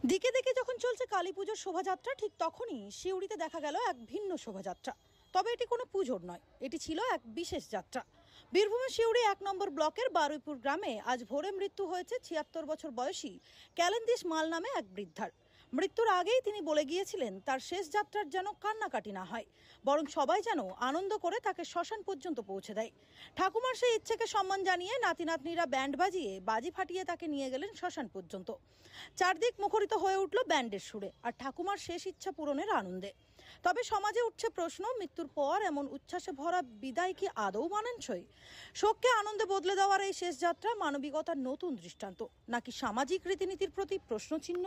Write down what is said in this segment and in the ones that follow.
দিকে দিকে যখন চলছে কালী পুজোর শোভাযাত্রা, ঠিক তখনই সিউড়িতে দেখা গেল এক ভিন্ন শোভাযাত্রা। তবে এটি কোনো পুজোর নয়, এটি ছিল এক বিশেষ যাত্রা। বীরভূমের সিউড়ি ১ নম্বর ব্লকের বারুইপুর গ্রামে আজ ভোরে মৃত্যু হয়েছে ৭৬ বছর বয়সী ক্যালেন্দিস মাল নামে এক বৃদ্ধার। মৃত্যুর আগেই তিনি বলে গিয়েছিলেন তার শেষ যাত্রার যেন কান্নাকাটি না হয়, বরং সবাই যেন আনন্দ করে তাকে শ্মশান পর্যন্ত পৌঁছে দেয়। ঠাকুমার সেই ইচ্ছেকে সম্মান জানিয়ে নাতি নাতনিরা ব্যান্ড বাজিয়ে বাজি ফাটিয়ে তাকে নিয়ে গেলেন শ্মশান পর্যন্ত। চারদিক মুখরিত হয়ে উঠল ব্যান্ডের সুরে আর ঠাকুমার শেষ ইচ্ছা পূরণের আনন্দে। তবে সমাজে উঠছে প্রশ্ন, মৃত্যুর পর এমন উচ্ছ্বাসে ভরা বিদায় কি আদৌ মানানসই? শোককে আনন্দে বদলে দেওয়ার এই শেষ যাত্রা মানবিকতার নতুন দৃষ্টান্ত, নাকি সামাজিক রীতিনীতির প্রতি প্রশ্নচিহ্ন?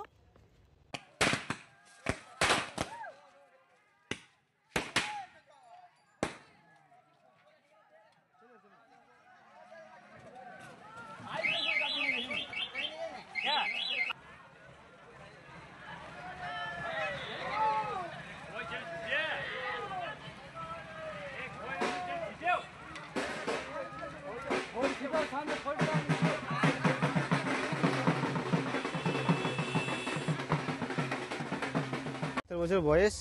বছর বয়স।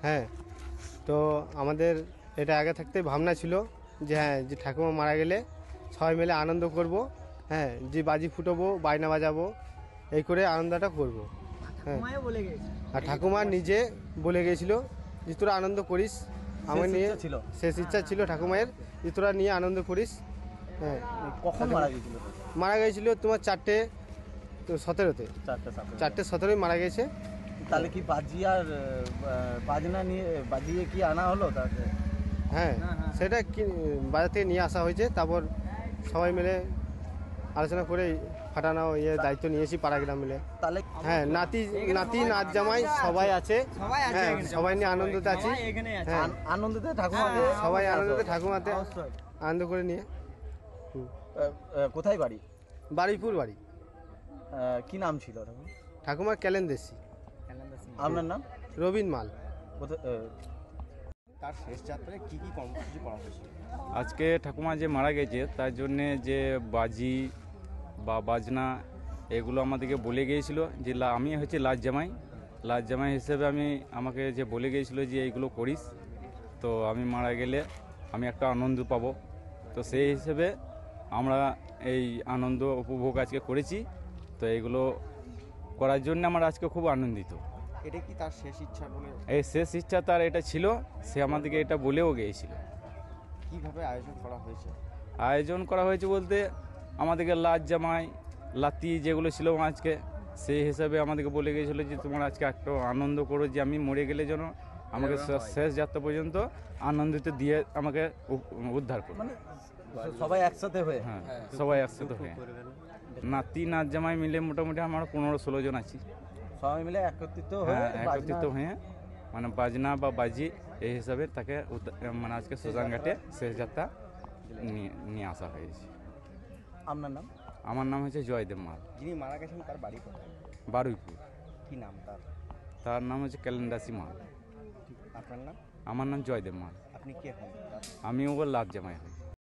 হ্যাঁ, তো আমাদের এটা আগে থাকতে ভাবনা ছিল যে হ্যাঁ, যে ঠাকুমা মারা গেলে সবাই মিলে আনন্দ করব। হ্যাঁ, যে বাজি ফুটাবো, বায়না বাজাবো, এই করে আনন্দটা করব। হ্যাঁ, আর ঠাকুমা নিজে বলে গিয়েছিল যে তোরা আনন্দ করিস, আমার নিয়ে ছিল শেষ ইচ্ছা ছিল ঠাকুমায়ের যে তোরা নিয়ে আনন্দ করিস। হ্যাঁ, কখন মারা গিয়েছিল? মারা গিয়েছিল তোমার 4টে 17-তে, 4টে 17 মারা গেছে। তাহলে কি বাজি আর বাজনা নিয়ে বাজিয়ে কি আনা হলো তাকে? হ্যাঁ, সেটা কি বাজার থেকে নিয়ে আসা হয়েছে, তারপর সবাই মিলে আলোচনা করে ফাটানো দায়িত্ব নিয়েছি পাড়া গ্রাম মিলে। তাহলে হ্যাঁ, নাতি নাত জামাই সবাই আছে। হ্যাঁ, সবাই নিয়ে আনন্দতে আছি। হ্যাঁ, আনন্দতে ঠাকুমা সবাই আনন্দতে ঠাকুমাতে আনন্দ করে নিয়ে। কোথায় বাড়ি? বারুইপুর বাড়ি। কি নাম ছিল ঠাকুমার ক্যালেন্দেশি। আপনার নাম? রবীন মাল। তার শেষ যাত্রায় কি কি কর্মসূচি করা হয়েছে? আজকে ঠাকুমা যে মারা গেছে তার জন্যে যে বাজি বা বাজনা এগুলো আমাদেরকে বলে গিয়েছিল যে আমি হচ্ছে লাজ জামাই হিসেবে আমাকে যে বলে গিয়েছিল যে এইগুলো করিস, তো আমি মারা গেলে আমি একটা আনন্দ পাবো। তো সেই হিসেবে আমরা এই আনন্দ উপভোগ আজকে করেছি। তো এইগুলো করার জন্য আমরা আজকে খুব আনন্দিত। এটা কি তার শেষ ইচ্ছা বলে? এই শেষ ইচ্ছা তার এটা ছিল, সে আমাদেরকে এটা বলেও গিয়েছিল। কিভাবে আয়োজন করা হয়েছে? আয়োজন করা হয়েছে বলতে আমাদেরকে লাজ জামাই লাতি যেগুলো ছিল আজকে সেই হিসাবে আমাদেরকে বলে গিয়েছিলো যে তোমার আজকে একটু আনন্দ করো, যে আমি মরে গেলে যেন আমাকে শেষ যাত্রা পর্যন্ত আনন্দিত দিয়ে আমাকে উদ্ধার করো। মানে সবাই একসাথে হয়ে? হ্যাঁ, সবাই একসাথে হয়ে নাতি নাচ জামাই মিলে মোটামুটি আমরা 15-16 জন আছি। সবাই মিলে একত্রিত হয়ে মানে বাজনা বা বাজি এই হিসাবে তাকে মানে আজকে শ্মশান ঘাটে শেষ যাত্রা নিয়ে আসা হয়েছে। আপনার নাম? আমার নাম হচ্ছে জয়দেব মাল। যিনি মারা গেছেন তার বাড়ি কোথায়? বারুইপুর। কি নাম তার? তার নাম হচ্ছে ক্যালেন্দাসি মাল। আপনার নাম? আমার নাম জয়দেব মাল। আপনি কে হন? আমি ওর লাভ জামাই হই।